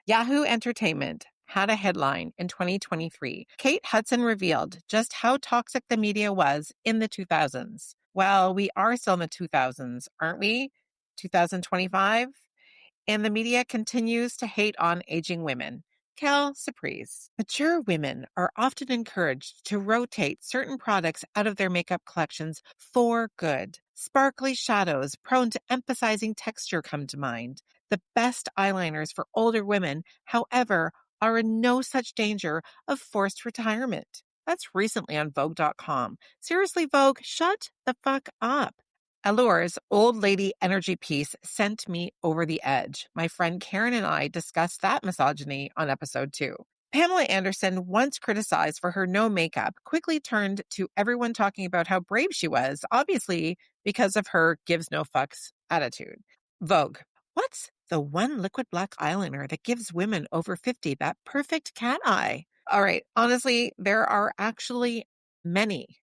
Yahoo Entertainment had a headline in 2023. Kate Hudson revealed just how toxic the media was in the 2000s. Well, we are still in the 2000s, aren't we? 2025? And the media continues to hate on aging women. Quelle surprise. Mature women are often encouraged to rotate certain products out of their makeup collections for good. Sparkly shadows prone to emphasizing texture come to mind. The best eyeliners for older women, however, are in no such danger of forced retirement. That's recently on Vogue.com. Seriously, Vogue, shut the fuck up. Allure's Old Lady Energy piece sent me over the edge. My friend Karen and I discussed that misogyny on episode 2. Pamela Anderson, once criticized for her no makeup, quickly turned to everyone talking about how brave she was, obviously because of her gives no fucks attitude. Vogue. What's the one liquid black eyeliner that gives women over 50 that perfect cat eye? All right, honestly, there are actually many.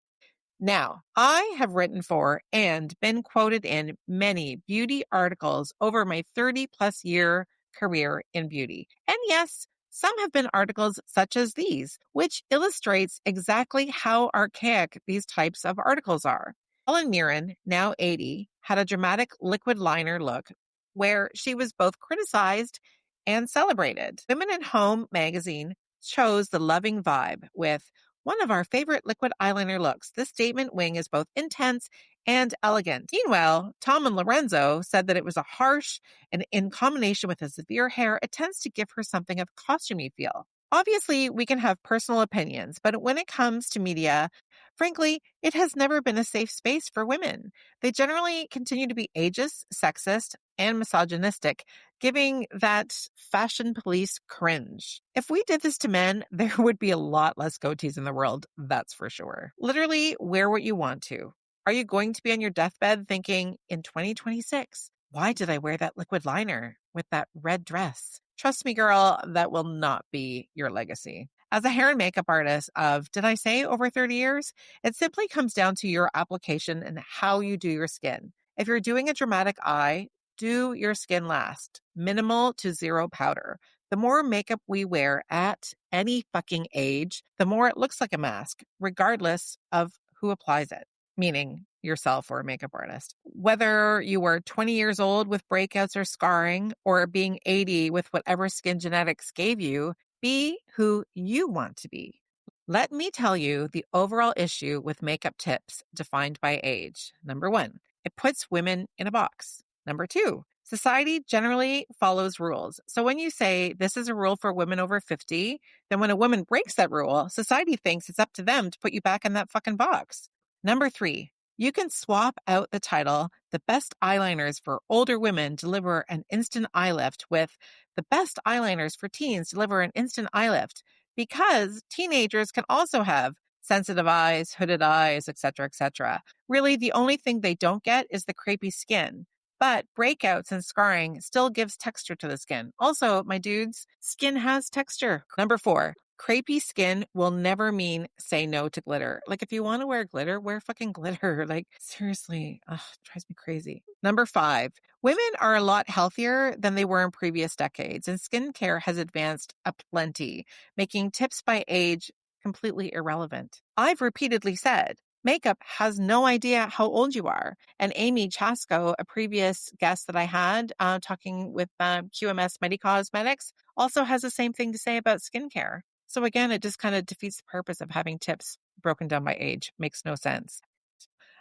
Now, I have written for and been quoted in many beauty articles over my 30-plus year career in beauty. And yes, some have been articles such as these, which illustrates exactly how archaic these types of articles are. Helen Mirren, now 80, had a dramatic liquid liner look where she was both criticized and celebrated. Women at Home magazine chose the loving vibe with one of our favorite liquid eyeliner looks. This statement wing is both intense and elegant. Meanwhile, Tom and Lorenzo said that it was a harsh, and in combination with a severe hair, it tends to give her something of costumey feel. Obviously, we can have personal opinions, but when it comes to media, frankly, it has never been a safe space for women. They generally continue to be ageist, sexist, and misogynistic, giving that fashion police cringe. If we did this to men, there would be a lot less goatees in the world, that's for sure. Literally, wear what you want to. Are you going to be on your deathbed thinking, in 2026, why did I wear that liquid liner with that red dress? Trust me, girl, that will not be your legacy. As a hair and makeup artist of, did I say over 30 years? It simply comes down to your application and how you do your skin. If you're doing a dramatic eye, do your skin last. Minimal to zero powder. The more makeup we wear at any fucking age, the more it looks like a mask, regardless of who applies it, meaning yourself or a makeup artist. Whether you were 20 years old with breakouts or scarring, or being 80 with whatever skin genetics gave you, be who you want to be. Let me tell you the overall issue with makeup tips defined by age. Number 1, it puts women in a box. Number 2, society generally follows rules. So when you say this is a rule for women over 50, then when a woman breaks that rule, society thinks it's up to them to put you back in that fucking box. Number 3, you can swap out the title, "The Best Eyeliners for Older Women Deliver an Instant Eye Lift," with "The Best Eyeliners for Teens Deliver an Instant Eye Lift," because teenagers can also have sensitive eyes, hooded eyes, etc., etc. Really, the only thing they don't get is the crepey skin. But breakouts and scarring still gives texture to the skin. Also, my dudes, skin has texture. Number 4, crepey skin will never mean say no to glitter. Like, if you want to wear glitter, wear fucking glitter. Like, seriously, it drives me crazy. Number 5, women are a lot healthier than they were in previous decades, and skincare has advanced aplenty, making tips by age completely irrelevant. I've repeatedly said, makeup has no idea how old you are. And Amy Chasko, a previous guest that I had talking with QMS MediCosmetics, also has the same thing to say about skincare. So again, it just kind of defeats the purpose of having tips broken down by age. Makes no sense.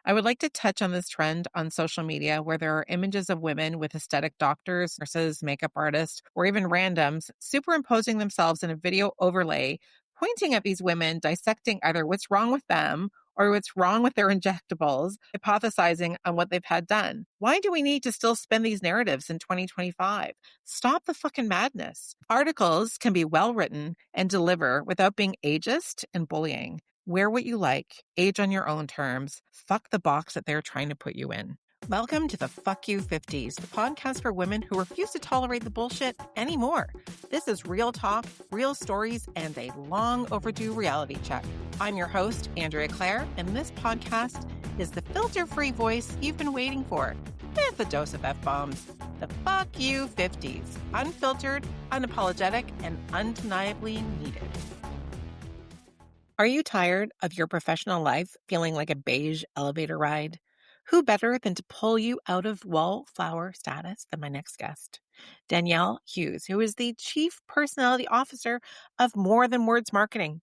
I would like to touch on this trend on social media where there are images of women with aesthetic doctors, nurses, makeup artists, or even randoms superimposing themselves in a video overlay, pointing at these women, dissecting either what's wrong with them or what's wrong with their injectables, hypothesizing on what they've had done. Why do we need to still spin these narratives in 2025? Stop the fucking madness. Articles can be well written and deliver without being ageist and bullying. Wear what you like, age on your own terms, fuck the box that they're trying to put you in. Welcome to the Fuck You 50s, the podcast for women who refuse to tolerate the bullshit anymore. This is real talk, real stories, and a long overdue reality check. I'm your host, Andrea Claire, and this podcast is the filter-free voice you've been waiting for, with a dose of F-bombs. The Fuck You 50s, unfiltered, unapologetic, and undeniably needed. Are you tired of your professional life feeling like a beige elevator ride? Who better than to pull you out of wallflower status than my next guest, Danielle Hughes, who is the Chief Personality Officer of More Than Words Marketing.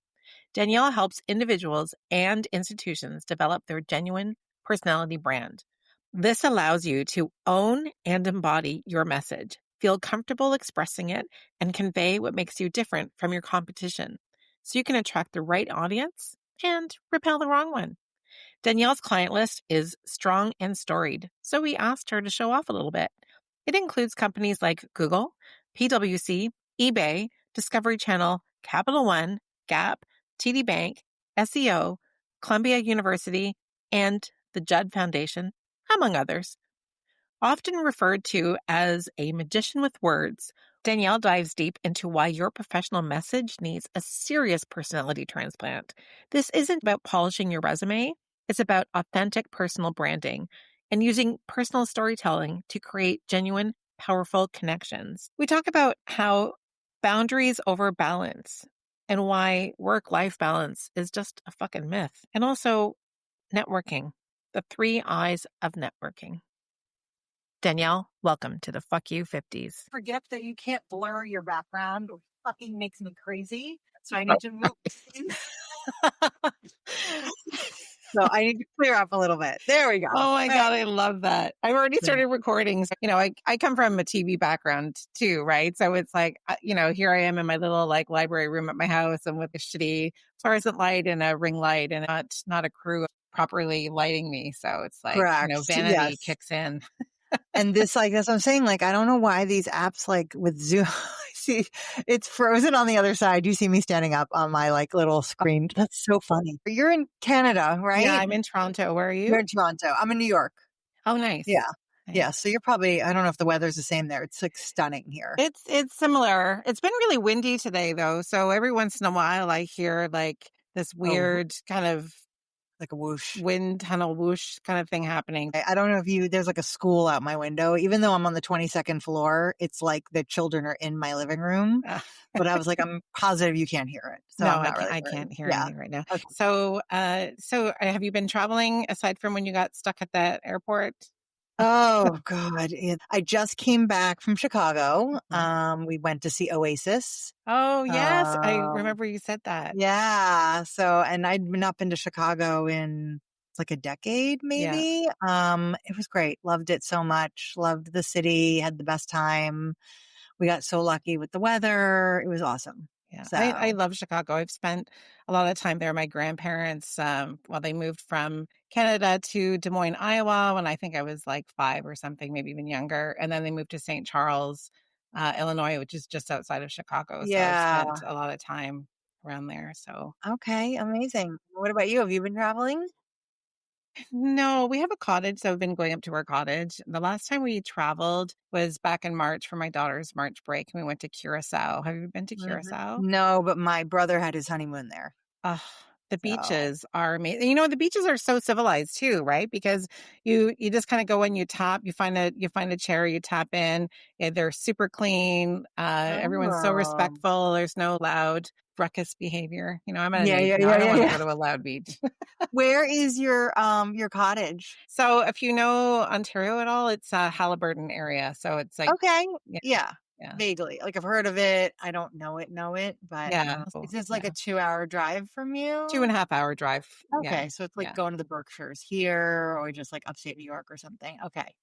Danielle helps individuals and institutions develop their genuine personality brand. This allows you to own and embody your message, feel comfortable expressing it, and convey what makes you different from your competition so you can attract the right audience and repel the wrong one. Danielle's client list is strong and storied, so we asked her to show off a little bit. It includes companies like Google, PwC, eBay, Discovery Channel, Capital One, Gap, TD Bank, SEO, Columbia University, and the Judd Foundation, among others. Often referred to as a magician with words, Danielle dives deep into why your professional message needs a serious personality transplant. This isn't about polishing your resume, it's about authentic personal branding and using personal storytelling to create genuine, powerful connections. We talk about how boundaries over balance and why work-life balance is just a fucking myth. And also networking, the 3 I's of networking. Danielle, welcome to the Fuck You 50s. Forget that you can't blur your background, or fucking makes me crazy. So I need to move. So I need to clear up a little bit. There we go. Oh my God, I love that. I've already started recording. So, I come from a TV background too, right? So it's like, here I am in my little like library room at my house and with a shitty fluorescent light and a ring light and not a crew properly lighting me. So it's like, Correct. vanity Yes. kicks in. And this, like, that's what I'm saying. Like, I don't know why these apps, like with Zoom, see, it's frozen on the other side. You see me standing up on my like little screen. That's so funny. You're in Canada, right? Yeah, I'm in Toronto. Where are you? You're in Toronto. I'm in New York. Oh, nice. Yeah. Nice. Yeah. So you're probably, I don't know if the weather's the same there. It's like stunning here. It's similar. It's been really windy today though. So every once in a while I hear like this weird kind of like a whoosh. Wind tunnel whoosh kind of thing happening. I don't know if there's like a school out my window. Even though I'm on the 22nd floor, it's like the children are in my living room. But I was like, I'm positive you can't hear it. So no, I'm not I really can't hear yeah. anything right now. Okay. So have you been traveling aside from when you got stuck at that airport? Oh God. I just came back from Chicago. We went to see Oasis. Oh yes. I remember you said that. Yeah. So, and I'd not been to Chicago in like a decade, maybe. Yeah. It was great. Loved it so much. Loved the city. Had the best time. We got so lucky with the weather. It was awesome. Yeah, so. I love Chicago. I've spent a lot of time there. My grandparents, they moved from Canada to Des Moines, Iowa, when I think I was like 5 or something, maybe even younger. And then they moved to St. Charles, Illinois, which is just outside of Chicago. Yeah. So I've spent a lot of time around there. So okay, amazing. What about you? Have you been traveling? no, we have a cottage, so I've been going up to our cottage. The last time we traveled was back in March for my daughter's March break, and we went to Curacao. Have you been to Curacao? No, but my brother had his honeymoon there. The beaches are amazing. The beaches are so civilized too, right? Because you just kind of go in, you tap, you find a chair, you tap in. They're super clean. Everyone's so respectful. There's no loud ruckus behavior. I'm at an age now. I don't want to go to a loud beach. Where is your cottage? So if you know Ontario at all, it's a Halliburton area. So it's like okay, yeah. Vaguely, like I've heard of it. I don't know it, but it's just like a 2-hour drive from you. 2.5 hour drive. Okay, so it's like going to the Berkshires here, or just like upstate New York or something. Okay,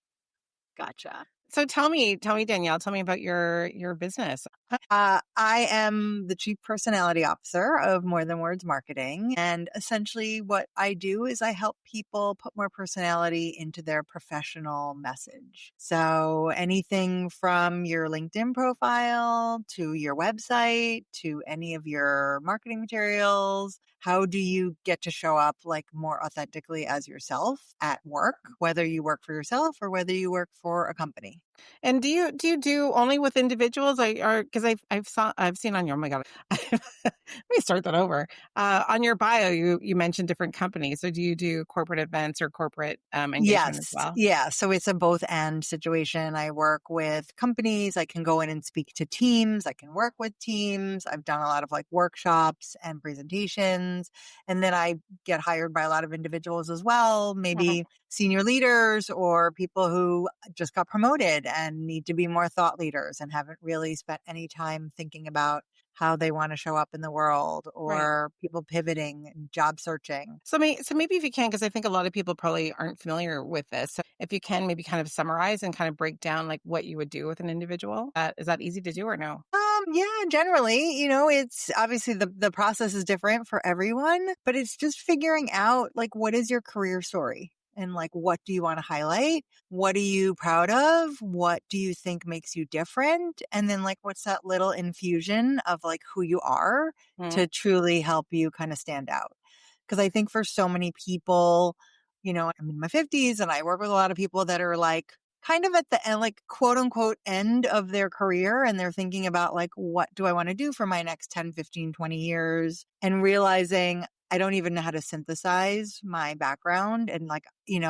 gotcha. So tell me, Danielle, tell me about your business. I am the Chief Personality Officer of More Than Words Marketing. And essentially what I do is I help people put more personality into their professional message. So anything from your LinkedIn profile to your website to any of your marketing materials. How do you get to show up like more authentically as yourself at work, whether you work for yourself or whether you work for a company? And do you do only with individuals? Or because I've seen on your, oh my god, let me start that over. On your bio, you mentioned different companies. So do you do corporate events or corporate engagement as Yes. well? Yeah. So it's a both and situation. I work with companies. I can go in and speak to teams. I can work with teams. I've done a lot of like workshops and presentations. And then I get hired by a lot of individuals as well, Mhm. maybe senior leaders or people who just got promoted and need to be more thought leaders and haven't really spent any time thinking about how they want to show up in the world, Right. or people pivoting and job searching. So maybe if you can, because I think a lot of people probably aren't familiar with this. So if you can, maybe kind of summarize and kind of break down like what you would do with an individual. Is that easy to do or no? Yeah, generally, it's obviously the process is different for everyone, but it's just figuring out like what is your career story and like what do you want to highlight? What are you proud of? What do you think makes you different? And then like what's that little infusion of like who you are Mhm. to truly help you kind of stand out? Because I think for so many people, I'm in my 50s and I work with a lot of people that are like kind of at the end, like quote unquote end of their career. And they're thinking about like, what do I want to do for my next 10, 15, 20 years? And realizing I don't even know how to synthesize my background. And like,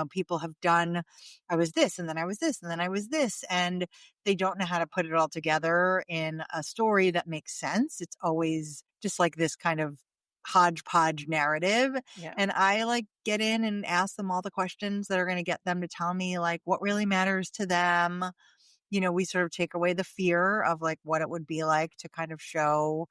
people have done, I was this, and then I was this, and then I was this. And they don't know how to put it all together in a story that makes sense. It's always just like this kind of hodgepodge narrative. Yeah. And I like get in and ask them all the questions that are going to get them to tell me like what really matters to them. We sort of take away the fear of like what it would be like to kind of show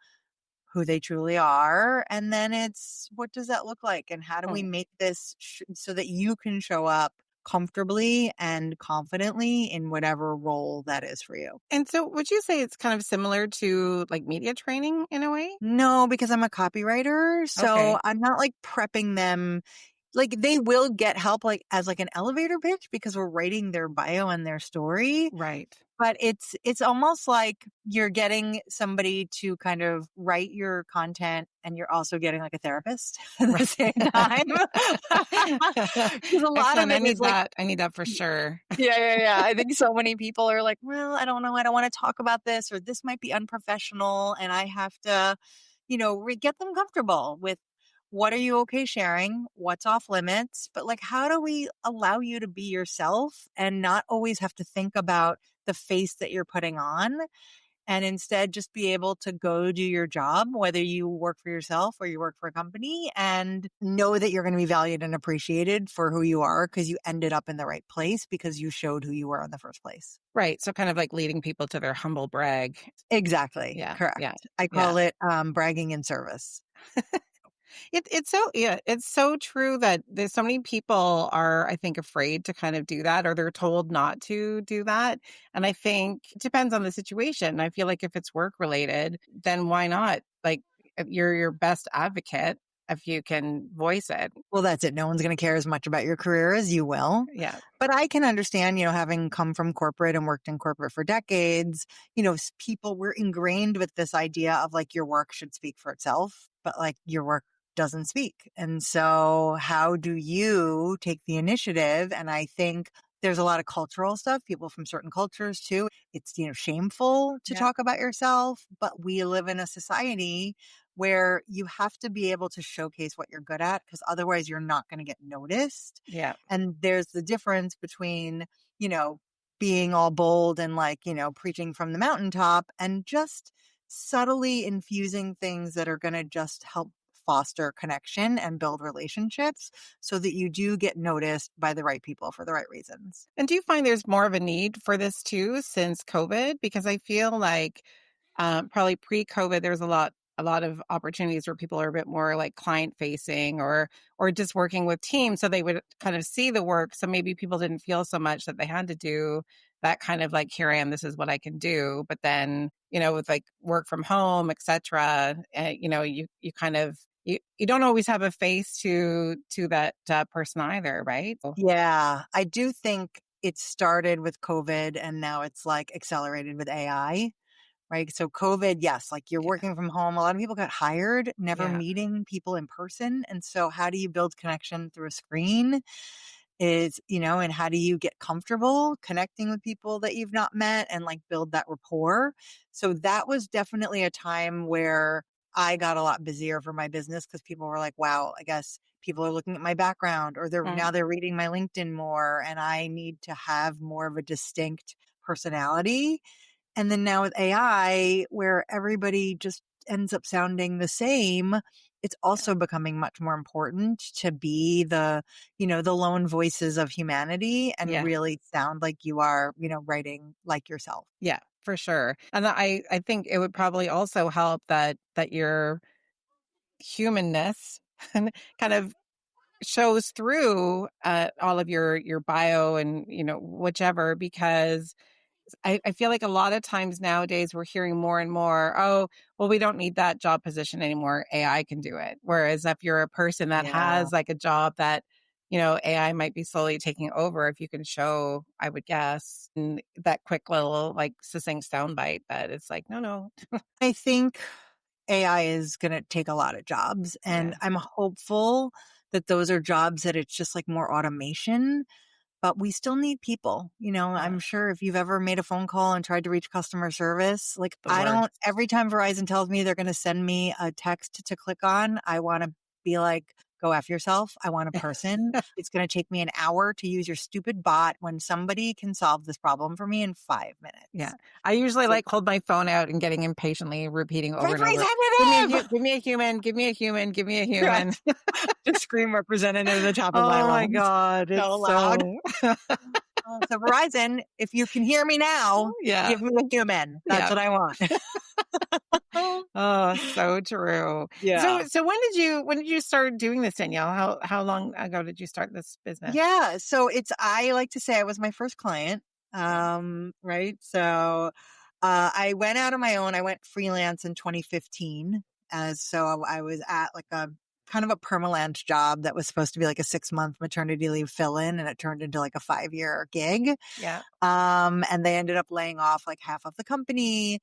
who they truly are. And then it's what does that look like? And how do we Mm. make this so that you can show up comfortably and confidently in whatever role that is for you? And so would you say it's kind of similar to like media training in a way? No, because I'm a copywriter, so Okay. I'm not, like, prepping them. Like, they will get help, like, as, like, an elevator pitch because we're writing their bio and their story, Right. but it's almost like you're getting somebody to kind of write your content, and you're also getting, like, a therapist at the Right. same time. Because a lot of Excellent. it is, like, I need that for sure. yeah, yeah, yeah. I think so many people are like, well, I don't know. I don't want to talk about this, or this might be unprofessional. And I have to, get them comfortable with what are you okay sharing? What's off limits? But like, how do we allow you to be yourself and not always have to think about the face that you're putting on? And instead just be able to go do your job, whether you work for yourself or you work for a company, and know that you're going to be valued and appreciated for who you are because you ended up in the right place because you showed who you were in the first place. Right. So kind of like leading people to their humble brag. Exactly. Yeah. Correct. Yeah. I Yeah. call it bragging in service. It's so, yeah, it's so true that there's so many people are, I think, afraid to kind of do that, or they're told not to do that. And I think it depends on the situation. I feel like if it's work related, then why not? Like if you're your best advocate if you can voice it. Well, that's it. No one's going to care as much about your career as you will. Yeah. But I can understand, having come from corporate and worked in corporate for decades, people were ingrained with this idea of like your work should speak for itself, but like your work doesn't speak. And so, how do you take the initiative? And I think there's a lot of cultural stuff, people from certain cultures too. It's, shameful to Yeah. talk about yourself, but we live in a society where you have to be able to showcase what you're good at because otherwise you're not going to get noticed. Yeah. And there's the difference between, you know, being all bold and like, preaching from the mountaintop and just subtly infusing things that are going to just help foster connection and build relationships so that you do get noticed by the right people for the right reasons. And do you find there's more of a need for this too since COVID? Because I feel like probably pre-COVID, there's a lot of opportunities where people are a bit more like client facing or just working with teams, so they would kind of see the work. So maybe people didn't feel so much that they had to do that kind of like, here I am, this is what I can do. But then with like work from home, etc. You kind of you don't always have a face to that person either, right? So, Yeah, I do think it started with COVID and now it's like accelerated with AI. Right. So COVID, yes, like you're yeah, working from home. A lot of people got hired, never yeah, meeting people in person. And so how do you build connection through a screen? is, and how do you get comfortable connecting with people that you've not met and like build that rapport? So that was definitely a time where I got a lot busier for my business because people were like, wow, I guess people are looking at my background, or they're reading my LinkedIn more, and I need to have more of a distinct personality. And then now with AI, where everybody just ends up sounding the same, it's also becoming much more important to be the lone voices of humanity and Yeah. really sound like you are, writing like yourself. Yeah, for sure. And I think it would probably also help that your humanness kind of shows through all of your bio and whichever, because I feel like a lot of times nowadays we're hearing more and more, oh, well, we don't need that job position anymore. AI can do it. Whereas if you're a person that Yeah. has like a job that, AI might be slowly taking over, if you can show, I would guess, in that quick little like succinct soundbite that it's like, no, no. I think AI is going to take a lot of jobs, and Yeah. I'm hopeful that those are jobs that it's just like more automation. But we still need people. Yeah. I'm sure if you've ever made a phone call and tried to reach customer service, like The I don't, worst. every time Verizon tells me they're going to send me a text to click on, I want to be like, go F yourself. I want a person. It's going to take me an hour to use your stupid bot when somebody can solve this problem for me in 5 minutes. Yeah. I usually So like hold my phone out and getting impatiently repeating over and over. representative, Give me a human, give me a human, give me a right? human. Just scream representative at the top of my Oh my lungs. God. It's So loud. so, So Verizon, if you can hear me now, yeah. give me a human. That's Yeah. what I want. Oh, so true. Yeah. So when did you start doing this, Danielle? How long ago did you start this business? Yeah. So I like to say I was my first client. Yeah. Right. So, I went out on my own. I went freelance in 2015. So I was at like a kind of a permalance job that was supposed to be like a 6-month maternity leave fill in, and it turned into like a 5-year gig. Yeah. And they ended up laying off like half of the company.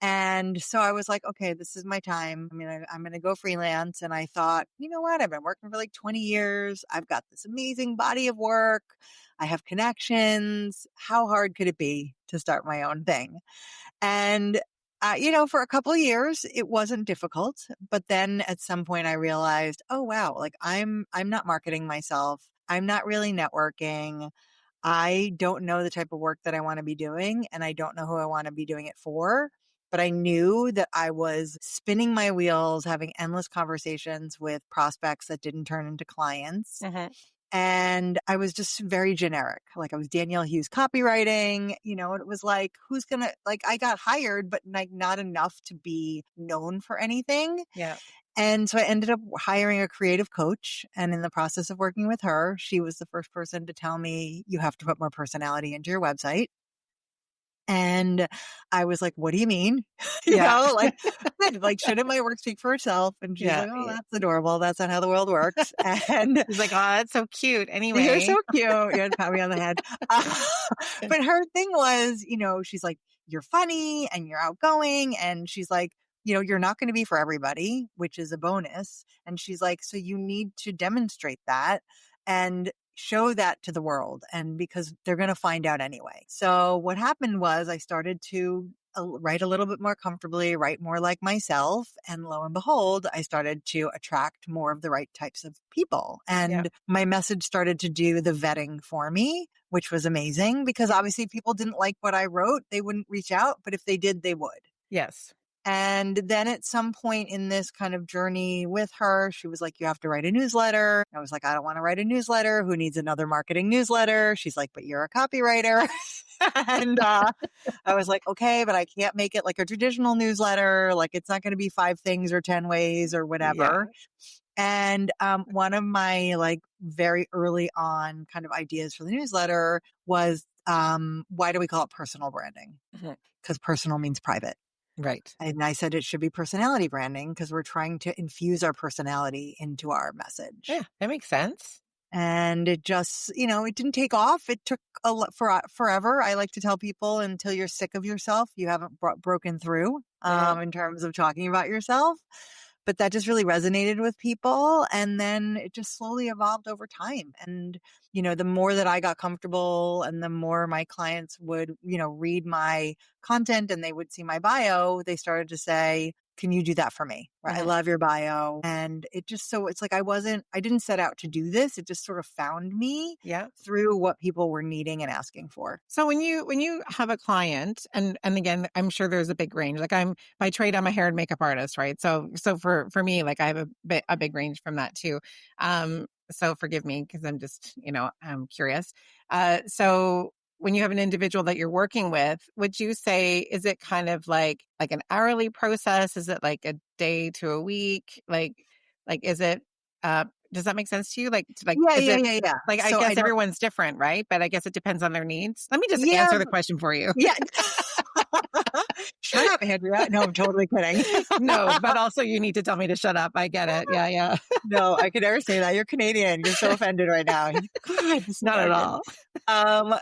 And so I was like, okay, this is my time. I mean, I'm going to go freelance. And I thought, you know what? I've been working for like 20 years. I've got this amazing body of work. I have connections. How hard could it be to start my own thing? And for a couple of years, it wasn't difficult. But then at some point, I realized, oh wow, like I'm not marketing myself. I'm not really networking. I don't know the type of work that I want to be doing, and I don't know who I want to be doing it for. But I knew that I was spinning my wheels, having endless conversations with prospects that didn't turn into clients. Hmm. And I was just very generic. Like I was Danielle Hughes copywriting, it was like, who's going to, like, I got hired, but like not enough to be known for anything. Yeah. And so I ended up hiring a creative coach. And in the process of working with her, she was the first person to tell me, you have to put more personality into your website. And I was like, what do you mean? Yeah. Like, shouldn't my work speak for itself? And she's Yeah. like, oh, Yeah. that's adorable. That's not how the world works. And He's like, oh, that's so cute. you're Anyway. so cute. You had to pat me on the head. But her thing was, she's like, you're funny and you're outgoing. And she's like, you're not going to be for everybody, which is a bonus. And she's like, so you need to demonstrate that and show that to the world. And because they're going to find out anyway. So what happened was I started to write a little bit more comfortably, write more like myself. And lo and behold, I started to attract more of the right types of people. Yeah. And my message started to do the vetting for me, which was amazing because obviously if people didn't like what I wrote, they wouldn't reach out. But if they did, they would. Yes. And then at some point in this kind of journey with her, she was like, you have to write a newsletter. I was like, I don't want to write a newsletter. Who needs another marketing newsletter? She's like, but you're a copywriter. And I was like, okay, but I can't make it like a traditional newsletter. Like it's not going to be 5 things or 10 ways or Yeah. whatever. And one of my like very early on kind of ideas for the newsletter was, why do we call it personal branding? Mhm. Because personal means private. Right. And I said it should be personality branding because we're trying to infuse our personality into our message. Yeah. That makes sense. And it just, it didn't take off. It took forever. I like to tell people until you're sick of yourself, you haven't broken through Yeah. in terms of talking about yourself. but that just really resonated with people. And then it just slowly evolved over time. And, the more that I got comfortable and the more my clients would, read my content and they would see my bio, they started to say, can you do that for me? Right. I Mhm. love your bio. And it's like I didn't set out to do this. It just sort of found me Yeah. through what people were needing and asking for. So when you have a client, and again, I'm sure there's a big range. Like I'm by trade, I'm a hair and makeup artist, right? So for me, like I have a big range from that too. So forgive me because I'm just I'm curious. So when you have an individual that you're working with, would you say is it kind of like an hourly process? Is it like a day to a week? Like is it? Does that make sense to you? Like Yeah, is yeah, it yeah, yeah. like, I So I guess don't. everyone's different, right? But I guess it depends on their needs. Let me just Yeah, answer the question for you. yeah. Shut up, Andrea. No, I'm totally kidding. No, but also you need to tell me to shut up. I get it. Yeah, yeah. No, I could never say that. You're Canadian. You're so offended right now. God, this Not at American. all. Um,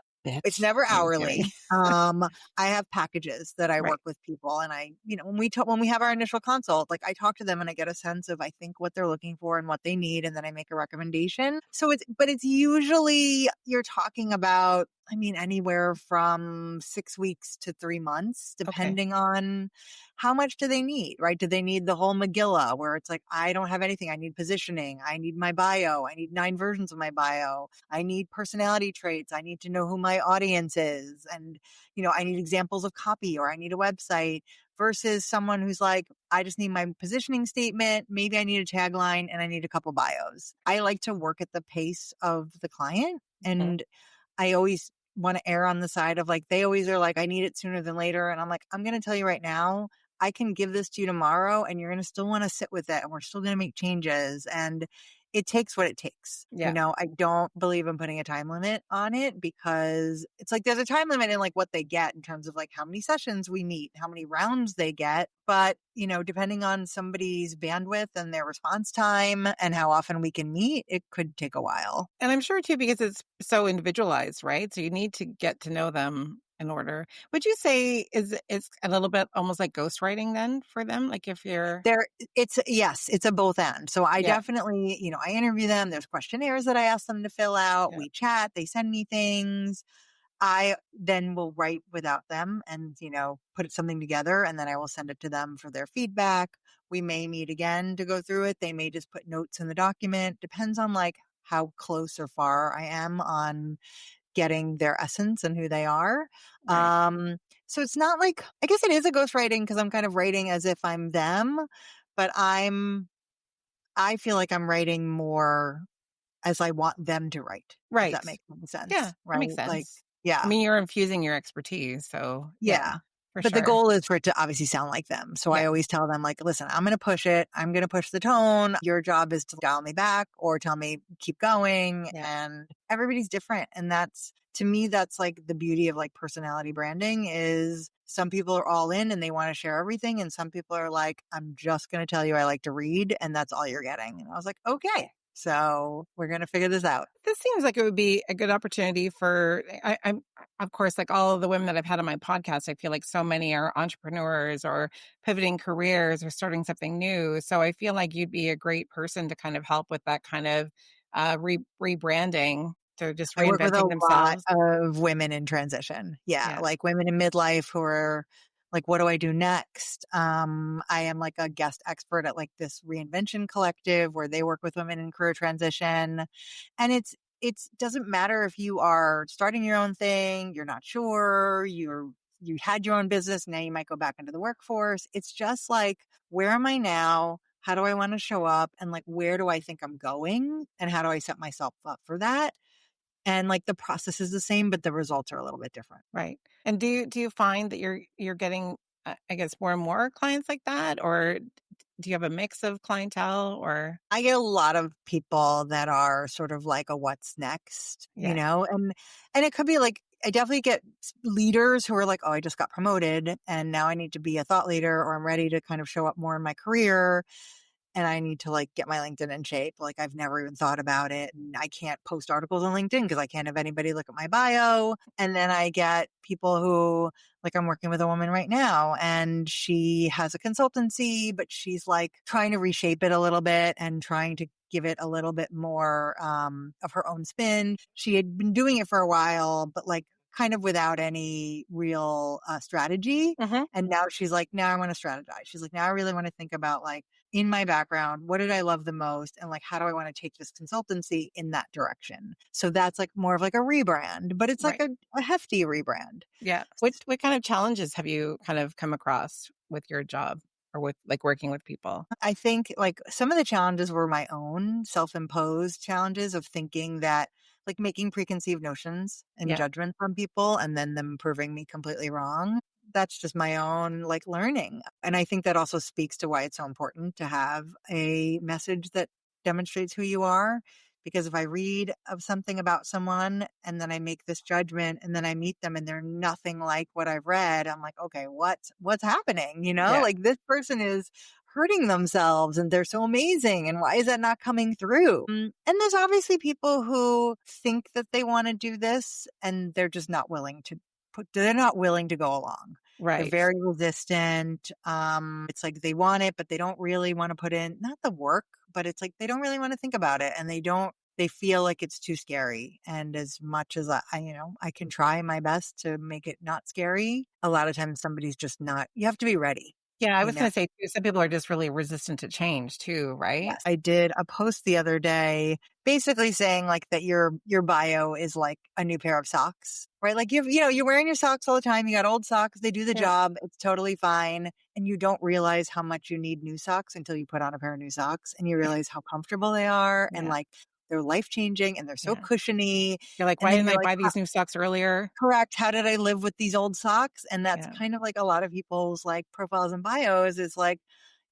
it's Bitch. never I'm just kidding. hourly. I have packages that I Right. work with people, and when we have our initial consult, like I talk to them and I get a sense of I think what they're looking for and what they need, and then I make a recommendation. But it's usually you're talking about. I mean, anywhere from 6 weeks to 3 months, Okay. depending on how much do they need, right? Do they need the whole Megillah where it's like, I don't have anything. I need positioning. I need my bio. I need 9 versions of my bio. I need personality traits. I need to know who my audience is. And, I need examples of copy or I need a website versus someone who's like, I just need my positioning statement. Maybe I need a tagline and I need a couple bios. I like to work at the pace of the client. Mhm. And I always want to err on the side of like, they always are like, I need it sooner than later. And I'm like, I'm going to tell you right now, I can give this to you tomorrow and you're going to still want to sit with it and we're still going to make changes. And it takes what it takes. Yeah. I don't believe in putting a time limit on it because it's like there's a time limit in like what they get in terms of like how many sessions we meet, how many rounds they get. But, depending on somebody's bandwidth and their response time and how often we can meet, it could take a while. And I'm sure too, because it's so individualized, right? So you need to get to know them in order. Would you say it's a little bit almost like ghostwriting then for them? Like if you're It's a both end. So I yeah, definitely, I interview them. There's questionnaires that I ask them to fill out. yeah, We chat, they send me things. I then will write without them and, put something together and then I will send it to them for their feedback. We may meet again to go through it. They may just put notes in the document. Depends on like how close or far I am on getting their essence and who they are. right. Um, so it's not like, I guess it is a ghostwriting because I'm kind of writing as if I'm them, but I feel like I'm writing more as I want them to write, if Right. that makes any Yeah, sense, that right? makes Like, sense. I yeah. mean, you're infusing your expertise, so yeah, Yeah. for But the sure. goal is for it to obviously sound like them. So I Yeah, always tell them like, listen, I'm going to push it. I'm going to push the tone. Your job is to dial me back or tell me keep going. yeah. And everybody's different. And that's to me, that's like the beauty of like personality branding is some people are all in and they want to share everything. And some people are like, I'm just going to tell you I like to read and that's all you're getting. And I was like, okay, so we're going to figure this out. This seems like it would be a good opportunity for I'm of course like all of the women that I've had on my podcast. I feel like so many are entrepreneurs or pivoting careers or starting something new. So I feel like you'd be a great person to kind of help with that kind of rebranding to just I work with a reinventing lot themselves. of women in transition. Yeah, Yeah, like women in midlife who are like, what do I do next? I am like a guest expert at like this reinvention collective where they work with women in career transition. And it's doesn't matter if you are starting your own thing, you're not sure, you had your own business, now you might go back into the workforce. It's just like, where am I now? How do I want to show up? And like, where do I think I'm going? And how do I set myself up for that? And, like, the process is the same, but the results are a little bit different. right. And do you find that you're getting I guess more and more clients like that, or do you have a mix of clientele or I get a lot of people that are sort of like a what's next, yeah, and it could be like I definitely get leaders who are like, "Oh, I just got promoted and now I need to be a thought leader or I'm ready to kind of show up more in my career." and I need to like get my LinkedIn in shape. Like I've never even thought about it. And I can't post articles on LinkedIn because I can't have anybody look at my bio. And then I get people who, like, I'm working with a woman right now and she has a consultancy, but she's like trying to reshape it a little bit and trying to give it a little bit more of her own spin. She had been doing it for a while, but like kind of without any real strategy. Hmm. And now she's like, now I want to strategize. She's like, now I really want to think about like in my background, what did I love the most? And like, how do I want to take this consultancy in that direction? So that's like more of like a rebrand, but it's like Right. a hefty rebrand. Yeah. What kind of challenges have you kind of come across with your job or with like working with people? I think like some of the challenges were my own self-imposed challenges of thinking that like making preconceived notions and Yeah. judgment from people and then them proving me completely wrong. That's just my own like learning. And I think that also speaks to why it's so important to have a message that demonstrates who you are. Because if I read of something about someone and then I make this judgment and then I meet them and they're nothing like what I've read, I'm like, okay, what's happening? You know, Yeah. like this person is hurting themselves and they're so amazing. And why is that not coming through? And there's obviously people who think that they want to do this and they're just not willing to they're not willing to go along. They're Right. very resistant. It's like they want it, but they don't really want to put in not the work, but it's like they don't really want to think about it and they feel like it's too scary. And as much as I can try my best to make it not scary, a lot of times somebody's just not, you have to be ready, Yeah. I you was know? going to say too, some people are just really resistant to change too, right? Yes. I did a post the other day basically saying like that your bio is like a new pair of socks, right? Like you're wearing your socks all the time. You got old socks. They do the Yeah. job. It's totally fine. And you don't realize how much you need new socks until you put on a pair of new socks and you realize how comfortable they are and Yeah. like they're life changing and they're so Yeah. cushiony. You're like, And why then didn't you're I like, buy these new socks earlier? correct. How did I live with these old socks? And that's Yeah. kind of like a lot of people's like profiles and bios is like,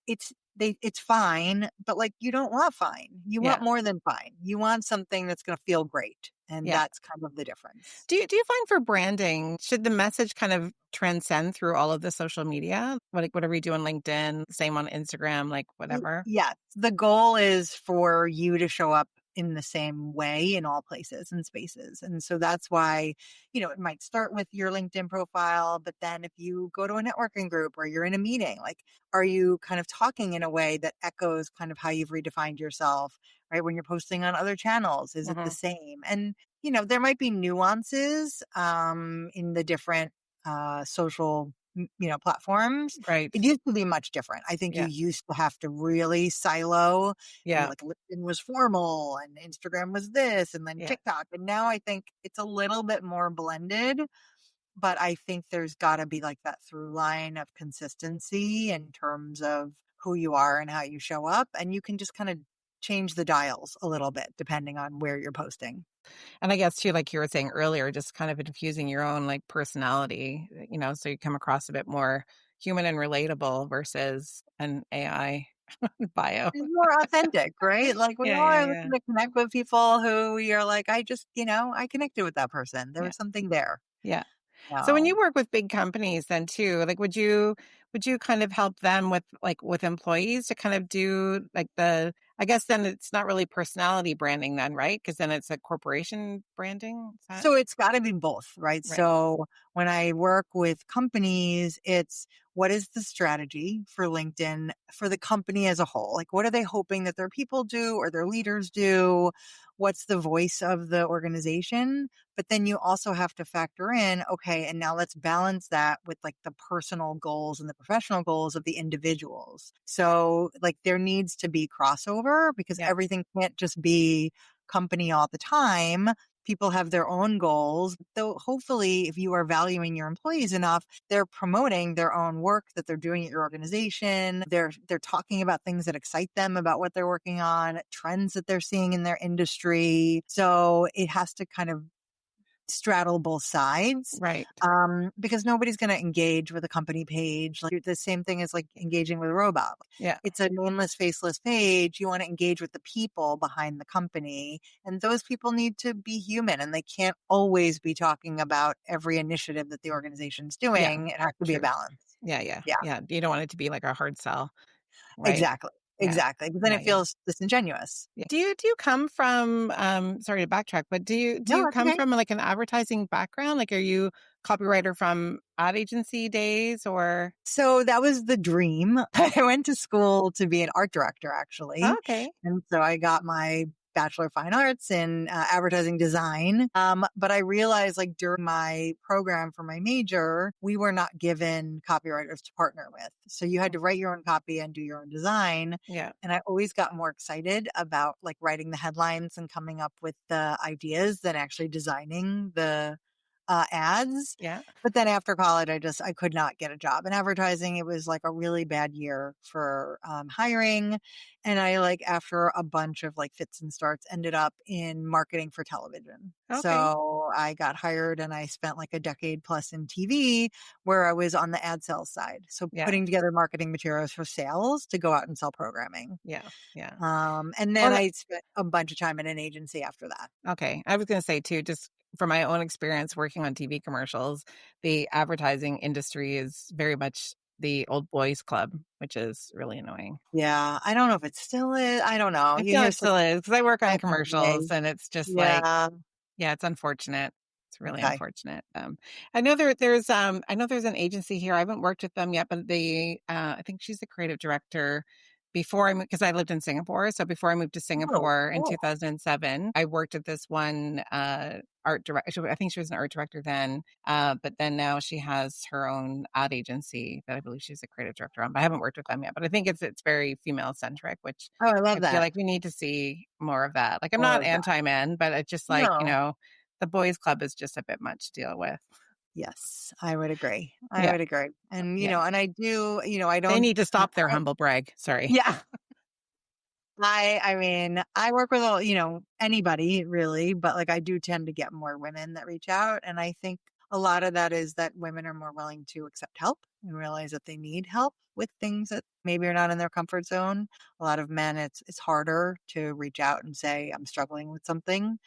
it's fine, but, like, you don't want fine. You want Yeah. more than fine. You want something that's gonna feel great, and Yeah. that's kind of the difference. Do you find for branding, should the message kind of transcend through all of the social media? Like whatever you do on LinkedIn, same on Instagram, like whatever? Yes, the goal is for you to show up in the same way in all places and spaces, and so that's why, it might start with your LinkedIn profile, but then if you go to a networking group or you're in a meeting, like, are you kind of talking in a way that echoes kind of how you've redefined yourself, right? When you're posting on other channels, is it the Hmm. same? And, there might be nuances, in the different, social, platforms. Right. It used to be much different. I think you Yeah. used to have to really silo and Yeah. like LinkedIn was formal and Instagram was this and then Yeah. TikTok. And now I think it's a little bit more blended, but I think there's got to be like that through line of consistency in terms of who you are and how you show up. And you can just kind of change the dials a little bit depending on where you're posting. And I guess too, like you were saying earlier, just kind of infusing your own like personality, so you come across a bit more human and relatable versus an AI bio. It's more authentic, right? Like we Yeah. all Yeah. are Yeah. looking to connect with people who we are like, I just, I connected with that person. There Yeah. was something there. Yeah. So when you No. work with big companies then too, like would you kind of help them with like with employees to kind of do like I guess then it's not really personality branding then, right? Because then it's a corporation branding. Is that So it's got to be both, right? right? So when I work with companies, it's what is the strategy for LinkedIn for the company as a whole? Like, what are they hoping that their people do or their leaders do? What's the voice of the organization? But then you also have to factor in, okay, and now let's balance that with like the personal goals and the professional goals of the individuals. So, like, there needs to be crossover because Yeah. everything can't just be company all the time. People have their own goals. Though hopefully if you are valuing your employees enough, they're promoting their own work that they're doing at your organization. They're talking about things that excite them about what they're working on, trends that they're seeing in their industry. So it has to kind of straddle both sides, Right. because nobody's going to engage with a company page. Like the same thing as like engaging with a robot. Yeah. It's a nameless, faceless page. You want to engage with the people behind the company, and those people need to be human, and they can't always be talking about every initiative that the organization's Yeah. doing. It has to be a True. balance. Yeah. Yeah. Yeah, Yeah. You don't want it to be like a hard sell, right? exactly. Yeah. exactly. But then Yeah, it yeah. feels disingenuous. Yeah. Do you come from, sorry to backtrack, but do No, you that's come okay. from, like, an advertising background? Like, are you copywriter from ad agency days or So that was the dream. I went to school to be an art director, Oh, actually. okay. And so I got my Bachelor of Fine Arts in advertising design. But I realized, like, during my program for my major, we were not given copywriters to partner with. So you had Mm, to write your own copy and do your own design. yeah, And I always got more excited about like writing the headlines and coming up with the ideas than actually designing the ads. yeah. But then after college, I could not get a job in advertising. It was like a really bad year for hiring, and I like after a bunch of like fits and starts ended up in marketing for television. Okay. So I got hired, and I spent like a decade plus in TV, where I was on the ad sales side, so Yeah, putting together marketing materials for sales to go out and sell programming. yeah, yeah. And then Well, I spent a bunch of time in an agency after that. okay. I was gonna say too, just from my own experience working on TV commercials, the advertising industry is very much the old boys club, which is really annoying. Yeah, I don't know if it still is. I don't know. I You feel hear it such still is because I work on back in the day. commercials and it's just like, Yeah. yeah, it's unfortunate. It's really Okay. unfortunate. I know there's an agency here. I haven't worked with them yet, but I think she's the creative director before I moved, because I lived in Singapore. So before I moved to Oh, Singapore in cool. 2007, I worked at this one, art director. I think she was an art director then. But then now she has her own ad agency that I believe she's a creative director on, but I haven't worked with them yet. But I think it's very female centric, which Oh, I I love feel that. like we need to see more of that. Like, I'm More not of that. anti-men, but it's just like, No. the boys club is just a bit much to deal with. Yes, I would agree. I Yeah, would agree. And, yeah. and I do, I They don't, need to stop their I, humble brag. Sorry. yeah, I mean, I work with all, anybody really, but like I do tend to get more women that reach out. And I think a lot of that is that women are more willing to accept help and realize that they need help with things that maybe are not in their comfort zone. A lot of men, it's harder to reach out and say, I'm struggling with something.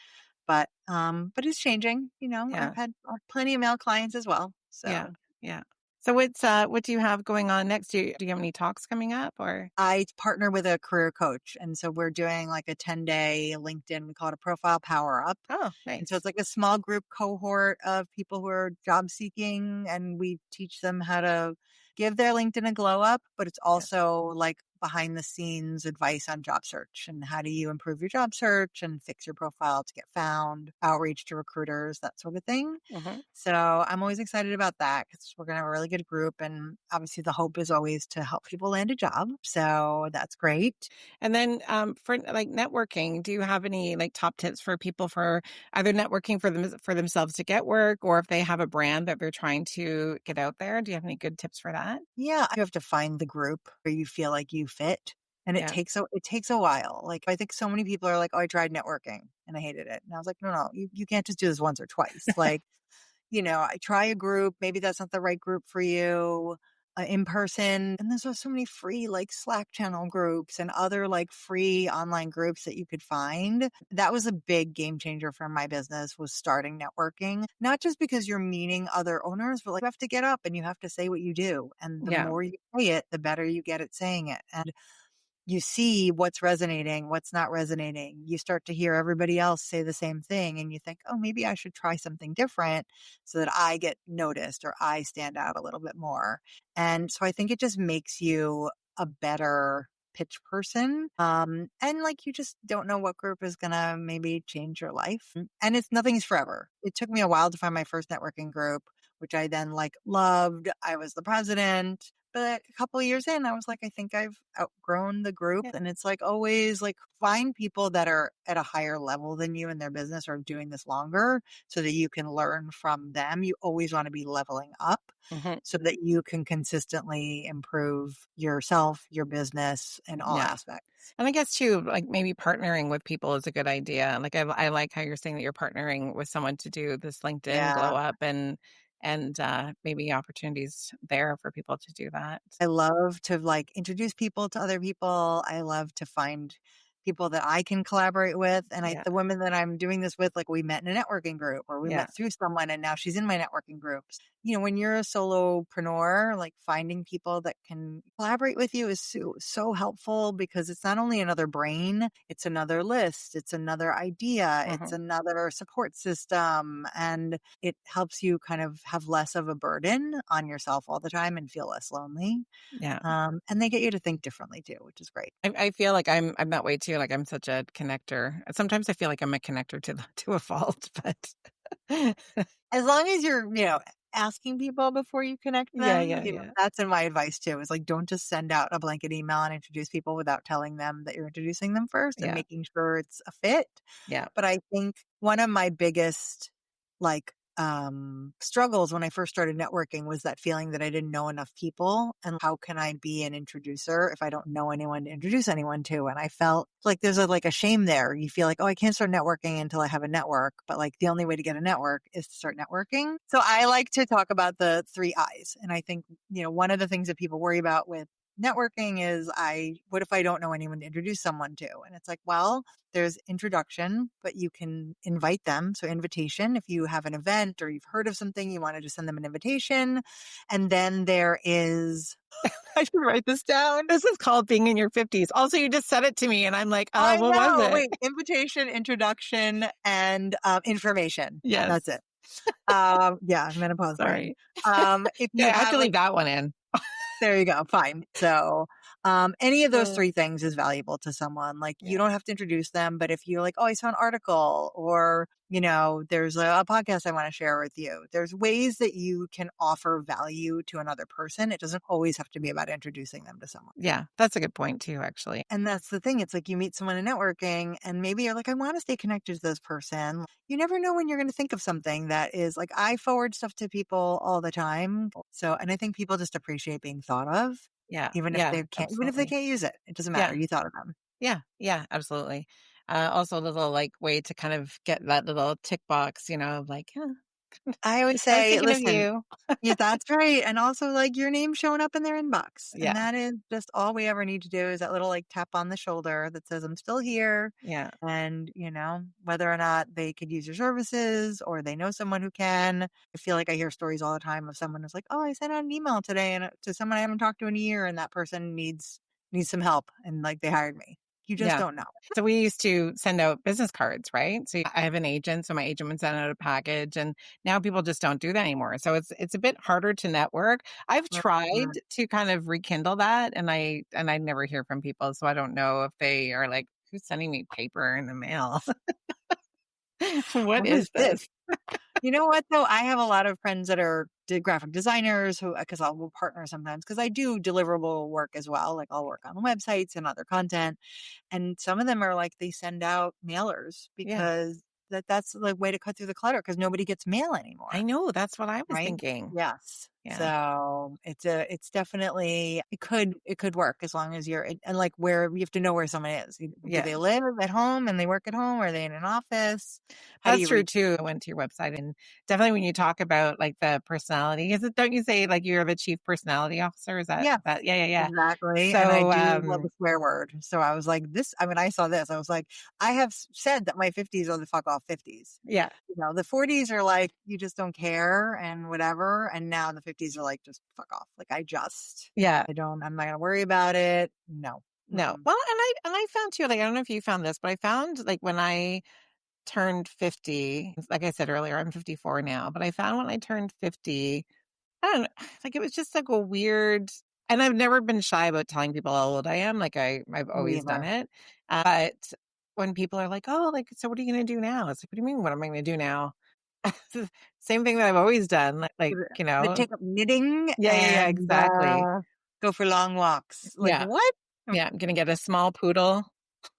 But it's changing. I've Yeah, had plenty of male clients as well. yeah, So yeah. So what do you have going on next? Do you have any talks coming up or? I partner with a career coach. And so we're doing like a 10-day LinkedIn, we call it a profile power up. Oh, And so nice. it's like a small group cohort of people who are job seeking, and we teach them how to give their LinkedIn a glow up, but it's Yeah. also like behind the scenes advice on job search and how do you improve your job search and fix your profile to get found, outreach to recruiters, that sort of thing. Mhm. So I'm always excited about that because we're going to have a really good group. And obviously, the hope is always to help people land a job. So that's great. And then, for like networking, do you have any like top tips for people for either networking for themselves to get work, or if they have a brand that they're trying to get out there? Do you have any good tips for that? Yeah, you have to find the group where you feel like you fit. And Yeah. it takes a while. Like I think so many people are like, "Oh, I tried networking and I hated it." And I was like, "No, no, you can't just do this once or twice." Like, I try a group, maybe that's not the right group for you, in person. And there's also so many free like Slack channel groups and other like free online groups that you could find. That was a big game changer for my business, was starting networking, not just because you're meeting other owners, but like you have to get up and you have to say what you do. And the Yeah. more you say it, the better you get at saying it. And you see what's resonating, what's not resonating. You start to hear everybody else say the same thing and you think, oh, maybe I should try something different so that I get noticed or I stand out a little bit more. And so I think it just makes you a better pitch person. And like you just don't know what group is going to maybe change your life. And nothing's forever. It took me a while to find my first networking group, which I then like loved. I was the president. But a couple of years in, I was like, I think I've outgrown the group. Yeah. And it's like always like find people that are at a higher level than you in their business or doing this longer so that you can learn from them. You always want to be leveling up Mhm. so that you can consistently improve yourself, your business in all Yeah. aspects. And I guess too, like maybe partnering with people is a good idea. Like I like how you're saying that you're partnering with someone to do this LinkedIn Yeah. glow up and maybe opportunities there for people to do that. I love to like introduce people to other people. I love to find people that I can collaborate with. And Yeah. the women that I'm doing this with, like we met in a networking group or we Yeah. met through someone and now she's in my networking groups. When you're a solopreneur, like finding people that can collaborate with you is so helpful because it's not only another brain, it's another list, it's another idea, it's Mhm. another support system. And it helps you kind of have less of a burden on yourself all the time and feel less lonely. Yeah. And they get you to think differently too, which is great. I feel like I'm that way too. Like I'm such a connector. Sometimes I feel like I'm a connector to a fault, but As long as you're, asking people before you connect yeah, them, yeah, yeah, that's in my advice too, is like, don't just send out a blanket email and introduce people without telling them that you're introducing them first and yeah, making sure it's a fit. yeah, But I think one of my biggest like struggles when I first started networking was that feeling that I didn't know enough people and how can I be an introducer if I don't know anyone to introduce anyone to? And I felt like there's a shame there. You feel like, oh, I can't start networking until I have a network, but like the only way to get a network is to start networking. So I like to talk about the 3 I's. And I think, one of the things that people worry about with networking is what if I don't know anyone to introduce someone to? And it's like, well, there's introduction, but you can invite them. So invitation, if you have an event or you've heard of something, you want to just send them an invitation. And then there is, I should write this down. This is called being in your 50s. Also, you just said it to me, and I'm like, oh, I what was know, it? wait, invitation, introduction, and information. Yes. That's it. Yeah, menopause brain. Sorry. If you Yeah, I have have to leave like, that one in. there you go. Fine. So, any of those Uh, 3 things is valuable to someone. Like, you yeah, don't have to introduce them, but if you're like, oh, I saw an article or, there's a podcast I want to share with you, there's ways that you can offer value to another person. It doesn't always have to be about introducing them to someone. yeah, that's a good point too, actually. And that's the thing. It's like you meet someone in networking and maybe you're like, I want to stay connected to this person. You never know when you're going to think of something that is like, I forward stuff to people all the time. So, and I think people just appreciate being thought of, Yeah, even if yeah, they absolutely. can't use it. It doesn't matter. Yeah, You thought of them. yeah, yeah, absolutely. Also, a little like way to kind of get that little tick box, of like, "Huh, I always I was say, thinking of listen, you. yeah, that's right. And also like your name showing up in their inbox. And Yeah, that is just all we ever need to do is that little like tap on the shoulder that says, I'm still here. yeah, And, whether or not they could use your services or they know someone who can. I feel like I hear stories all the time of someone who's like, oh, I sent out an email today and to someone I haven't talked to in a year and that person needs some help and like they hired me. You just yeah. don't know. So we used to send out business cards, right? So I have an agent, so my agent would send out a package, and now people just don't do that anymore. So it's a bit harder to network. I've Mhm. tried to kind of rekindle that, and I never hear from people, so I don't know if they are like, who's sending me paper in the mail? What What is is this? this? You know what though? I have a lot of friends that are graphic designers who, because will partner sometimes because I do deliverable work as well. Like I'll work on websites and other content. And some of them are like, they send out mailers Yeah, because that's the way to cut through the clutter because nobody gets mail I anymore. know. That's what I was Right? thinking. Yes. Yeah, So it's definitely, it could work as long as and like where you have to know where someone is. Do they yeah. live at home and they work at home? Or are they in an office? How do That's you true reach? too. I went to your website and definitely when you talk about like the personality, is it, don't you say like you're the chief personality officer? Is Yes, that, yeah, yeah, yeah. exactly, and I So, do love a swear word, so I was like, I saw this, I was like, I have said that my 50s are the fuck off 50s. yeah, The 40s are like, you just don't care and whatever, and now the 50s are like, just fuck off. Like, yeah, I'm not gonna worry about it. No. no. Mm-mm. Well, and I found too, like, I don't know if you found this, but I found like when I turned 50, like I said earlier, I'm 54 now, but I found when I turned 50, I don't know, like it was just like a weird, and I've never been shy about telling people how old I am. Like I've Me always done either. it. But when people are like, oh, like, so what are you going to do now? It's like, what do you mean? What am I going to do now? Same thing that I've always done. Gonna take up knitting Yeah, yeah, yeah, and, exactly. go for long walks. Like, Yeah. what? Yeah. I'm going to get a small poodle.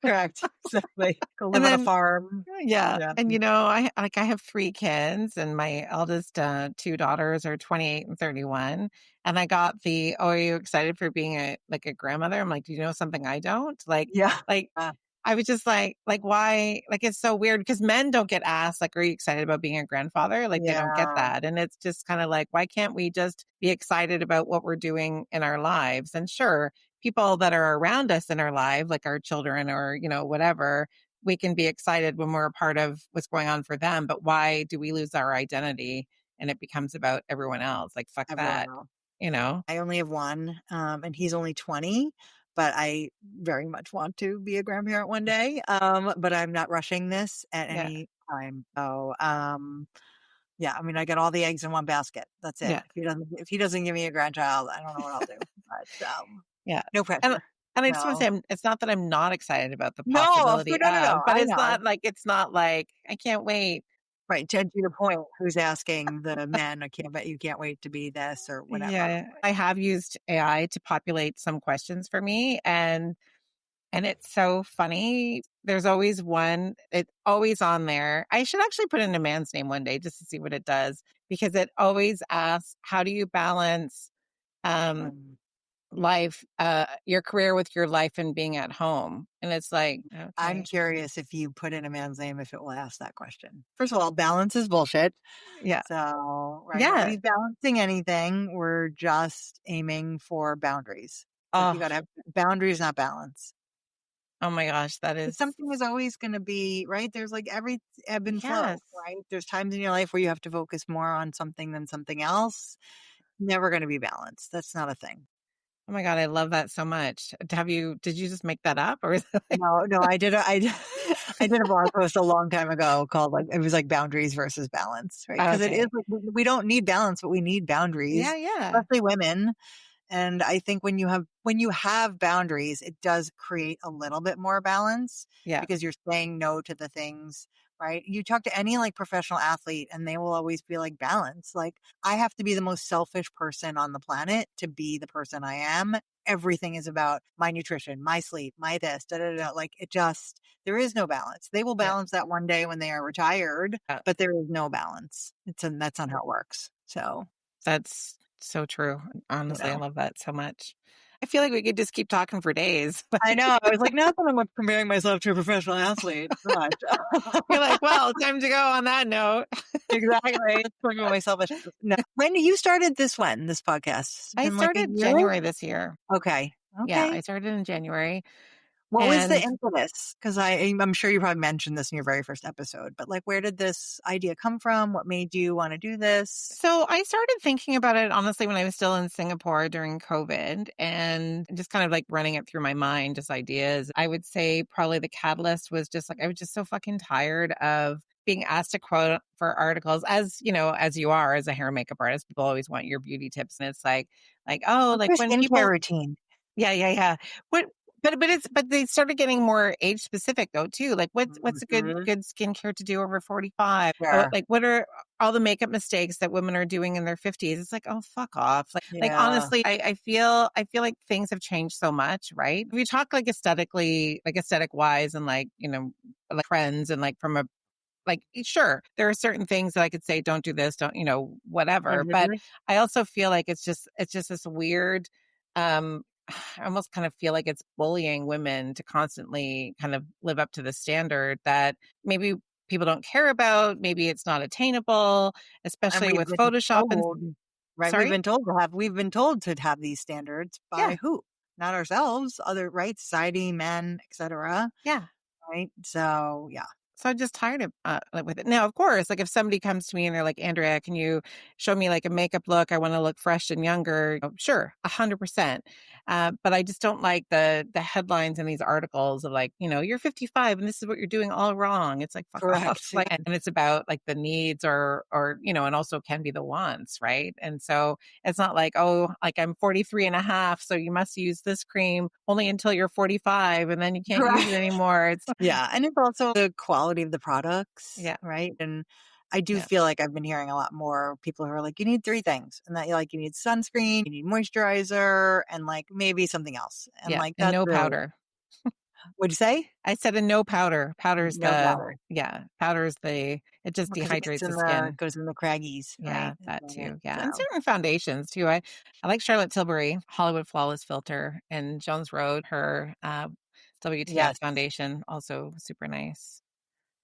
Correct. Exactly. Go And live on a then farm. yeah, Yeah. and I have 3 kids, and my eldest, 2 daughters are 28 and 31, and I got the, "Oh, are you excited for being a grandmother?" I'm like, "Do you know something I don't?" Yeah. Like, Uh, I was just like, why? Like, it's so weird because men don't get asked, like, "Are you excited about being a grandfather?" Like, they don't get yeah. that, and it's just kinda like, why can't we just be excited about what we're doing in our lives? And sure, people that are around us in our life, like our children or, whatever, we can be excited when we're a part of what's going on for them. But why do we lose our identity and it becomes about everyone else? Like, fuck Everyone that, else. you know? I only have one, and he's only 20, but I very much want to be a grandparent one day. But I'm not rushing this at Yeah. any time. So, yeah, I mean, I got all the eggs in one basket. That's it. Yeah. If he doesn't give me a grandchild, I don't know what I'll do. But Yeah. no And pressure. and I just want to No, say, it's not that I'm not excited about the no, of course, possibility no, no, no. of, but I know. it's not like I can't wait. Right. To your point, who's asking the men? I can't bet you can't wait to be this or whatever. Yeah, I have used AI to populate some questions for me, and it's so funny. There's always one, it's always on there. I should actually put in a man's name one day just to see what it does, because it always asks, how do you balance um Um, life, your career with your life and being at home? And it's like, I'm okay. curious if you put in a man's name, if it will ask that question. First of all, balance is bullshit. Yeah. So, right, Yeah. nobody's balancing anything. We're just aiming for boundaries. So you Oh, got to have boundaries, not balance. oh my gosh, that But is, something is always going to be right. There's like every ebb and flow, yes. right? There's times in your life where you have to focus more on something than something else. Never going to be balanced. That's not a thing. Oh my God, I love that so much. Did you just make that up, or is it like, No, no, I did a blog post a long time ago called like it was like boundaries versus balance, right? Because it is okay. like we don't need balance, but we need Yeah, boundaries, yeah. especially women. And I think when you have boundaries, it does create a little bit more balance Yeah. because you're saying no to the things, right? You talk to any like professional athlete and they will always be like balance. Like I have to be the most selfish person on the planet to be the person I am. Everything is about my nutrition, my sleep, my this, da da da. Like it just there is no balance. They will Yeah. balance that one day when they are retired, Yeah. but there is no balance. That's not how it works. So, That's so true. you Honestly, I know. love that so much. I feel like we could just keep talking for days, but I know. I was like, not that I'm comparing myself to a professional athlete, but you're like, well, time to go on that note. exactly. It's talking about myself. No. When you started this this podcast? It's I been like a started year? January this year. Okay. Yeah, I Okay. started in January. What was the And impetus? Because I'm sure you probably mentioned this in your very first episode, but like, where did this idea come from? What made you want to do this? so I started thinking about it honestly when I was still in Singapore during COVID, and just kind of like running it through my mind, just ideas. I would say probably the catalyst was just like, I was just so fucking tired of being asked to quote for articles, as as you are as a hair and makeup artist. People always want your beauty tips. And it's like, oh, What's like your when skincare people, routine? yeah, yeah, yeah. What but they started getting more age specific though too. Like what's a Mhm. good skincare to do over 45? Oh, Sure. like what are all the makeup mistakes that women are doing in their 50s? It's like, oh, fuck off. Like Yeah. honestly, I feel like things have changed so much, right? If we talk like aesthetically, like aesthetic wise, and like, like trends, and like from a like, sure, there are certain things that I could say, don't do this, don't, whatever. But Mhm. I also feel like it's just this weird, I almost kind of feel like it's bullying women to constantly kind of live up to the standard that maybe people don't care about. Maybe it's not attainable, And especially we've with been Photoshop and told, right? sorry? We've been told to have these standards by Yeah. who? Not ourselves, other right, society, men, etc. Yeah. Right? So yeah. So I'm just tired of like with it. Now, of course, like if somebody comes to me and they're like, Andrea, can you show me like a makeup look? I want to look fresh and younger. Oh, sure, 100%. But I just don't like the headlines in these articles of like, you're 55 and this is what you're doing all wrong. It's like fuck off. Correct. Like, and it's about like the needs or and also can be the wants, right? And so it's not like, oh, like I'm 43 and a half, so you must use this cream only until you're 45 and then you can't use it Correct. anymore. It's Yeah. And it's also the quality of the products, yeah, right? And I do yeah, feel like I've been hearing a lot more people who are like, you need three things. And that you need sunscreen, you need moisturizer, and like maybe something else. And yeah. like And that's no really powder. what'd you say? I said a no powder. No powder. It just Because it dehydrates gets the in the skin. goes in the craggies, Yeah, right? that too. Yeah. And So certain foundations too. I like Charlotte Tilbury, Hollywood Flawless Filter, and Jones Road, her WTF yes. foundation, also super nice.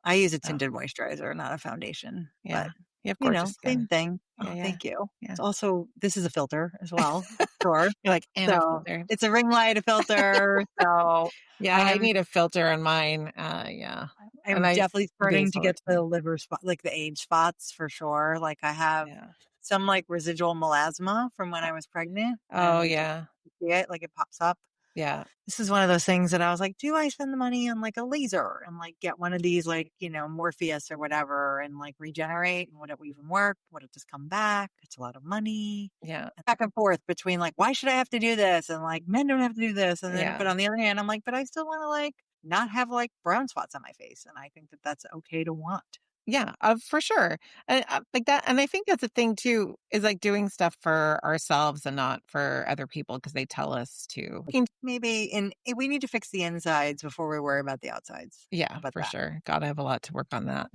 I use a Oh, tinted moisturizer, not a foundation, yeah. but Yeah, gorgeous Same skin. thing. Yeah, Oh, yeah, thank you. yeah. It's also, this is a filter as well. Sure. You're like, "And a So filter." it's a ring light, a filter. So Yeah, I I am need a filter on mine, yeah, and I'm I definitely starting to basal get the retinol. liver spot, like the age spots for sure. Like I have Yeah. some like residual melasma from when I was pregnant Oh, and you just yeah, see it, like it pops up. yeah, This is one of those things that I was like, do I spend the money on like a laser and like get one of these like, Morpheus or whatever and like regenerate? And would it even work? Would it just come back? It's a lot of money. yeah, And back and forth between like, why should I have to do this? And like, men don't have to do this. And then, but yeah. on the other hand, I'm like, but I still want to like not have like brown spots on my face. And I think that that's okay to want. Yeah, for sure. And like that, and I think that's the thing too, is like doing stuff for ourselves and not for other people because they tell us to. Maybe we need to fix the insides before we worry about the outsides. How Yeah, about for that? sure. God, I have a lot to work on that.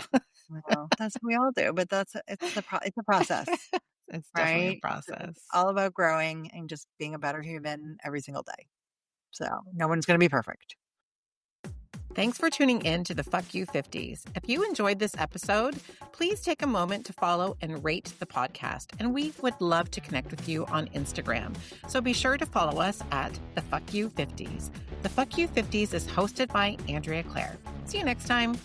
Well, that's what we all do, but it's a process. It's definitely a Right? It's process. all about growing and just being a better human every single day. So no one's going to be perfect. Thanks for tuning in to the Fuck You 50s. If you enjoyed this episode, please take a moment to follow and rate the podcast. And we would love to connect with you on Instagram. So be sure to follow us at the Fuck You 50s. The Fuck You 50s is hosted by Andrea Claire. See you next time.